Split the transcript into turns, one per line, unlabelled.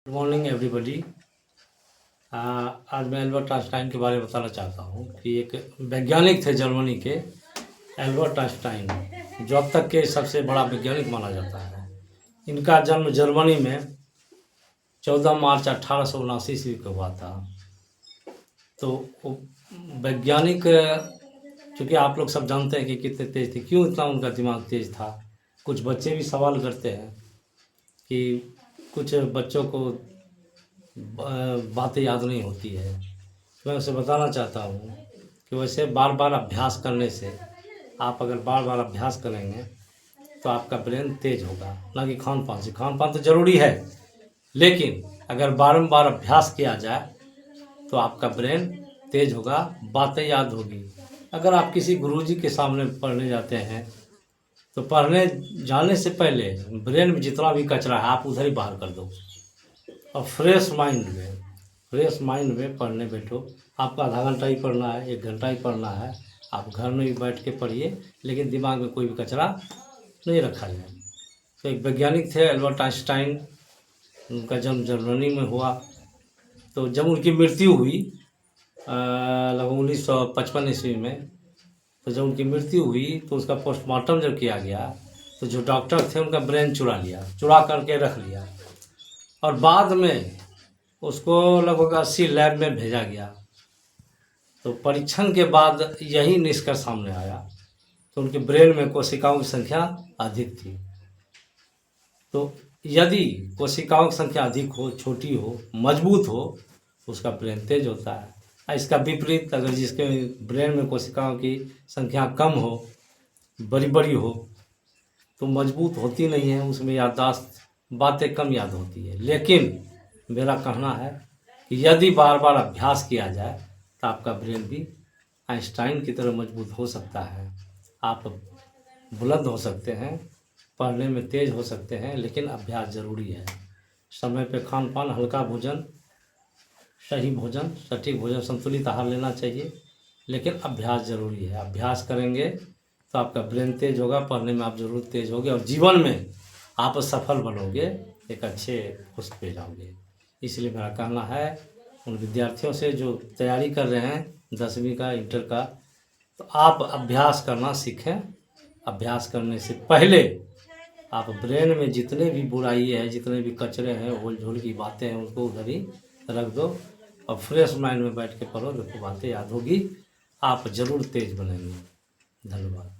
Good morning everybody. आज मैं Albert Einstein के बारे में बताना चाहता हूँ कि एक वैज्ञानिक थे जर्मनी के एल्बर्ट आइंस्टाइन, जो अब तक के सबसे बड़ा वैज्ञानिक माना जाता है। इनका जन्म जर्मनी में 14 मार्च 1879 ईस्वी को हुआ था। तो वैज्ञानिक, चूँकि आप लोग सब जानते हैं कि कितने तेज थे, क्यों इतना उनका दिमाग तेज था। कुछ बच्चे भी सवाल करते हैं कि कुछ बच्चों को बातें याद नहीं होती है। मैं उसे बताना चाहता हूँ कि वैसे बार बार अभ्यास करने से, आप अगर बार बार अभ्यास करेंगे तो आपका ब्रेन तेज होगा, ना कि खान पान से। खान पान तो ज़रूरी है, लेकिन अगर बारंबार अभ्यास किया जाए तो आपका ब्रेन तेज होगा, बातें याद होगी। अगर आप किसी गुरुजी के सामने पढ़ने जाते हैं तो पढ़ने जाने से पहले ब्रेन में जितना भी कचरा है आप उधर ही बाहर कर दो, और फ्रेश माइंड में पढ़ने बैठो। आपको आधा घंटा ही पढ़ना है, 1 घंटा ही पढ़ना है, आप घर में भी बैठ के पढ़िए, लेकिन दिमाग में कोई भी कचरा नहीं रखा जाए। तो एक वैज्ञानिक थे एल्बर्ट आइंस्टाइन, उनका जन्म जर्मनी में हुआ। तो जब उनकी मृत्यु हुई लगभग 1955 ईस्वी में, तो जब उनकी मृत्यु हुई तो उसका पोस्टमार्टम जब किया गया तो जो डॉक्टर थे उनका ब्रेन चुरा करके रख लिया, और बाद में उसको लगभग 80 लैब में भेजा गया। तो परीक्षण के बाद यही निष्कर्ष सामने आया, तो उनके ब्रेन में कोशिकाओं की संख्या अधिक थी। तो यदि कोशिकाओं की संख्या अधिक हो, छोटी हो, मजबूत हो, तो उसका ब्रेन तेज होता है। इसका विपरीत, अगर जिसके ब्रेन में कोशिकाओं की संख्या कम हो, बड़ी बड़ी हो, तो मजबूत होती नहीं है, उसमें याददाश्त, बातें कम याद होती है। लेकिन मेरा कहना है कि यदि बार बार अभ्यास किया जाए तो आपका ब्रेन भी आइंस्टाइन की तरह मजबूत हो सकता है। आप बुलंद हो सकते हैं, पढ़ने में तेज हो सकते हैं, लेकिन अभ्यास ज़रूरी है। समय पे खान पान, हल्का भोजन, सही भोजन, सटीक भोजन, संतुलित आहार लेना चाहिए, लेकिन अभ्यास ज़रूरी है। अभ्यास करेंगे तो आपका ब्रेन तेज होगा, पढ़ने में आप ज़रूर तेज होगे, और जीवन में आप सफल बनोगे, एक अच्छे पोस्ट पे जाओगे। इसलिए मेरा कहना है उन विद्यार्थियों से जो तैयारी कर रहे हैं 10वीं का, इंटर का, तो आप अभ्यास करना सीखें। अभ्यास करने से पहले आप ब्रेन में जितने भी बुराई है, जितने भी कचरे हैं, होल झोल की बातें हैं, उसको उधर ही रख दो, और फ्रेश माइंड में बैठ के पढ़ो। देखो बातें याद होगी, आप ज़रूर तेज बनेंगे। धन्यवाद।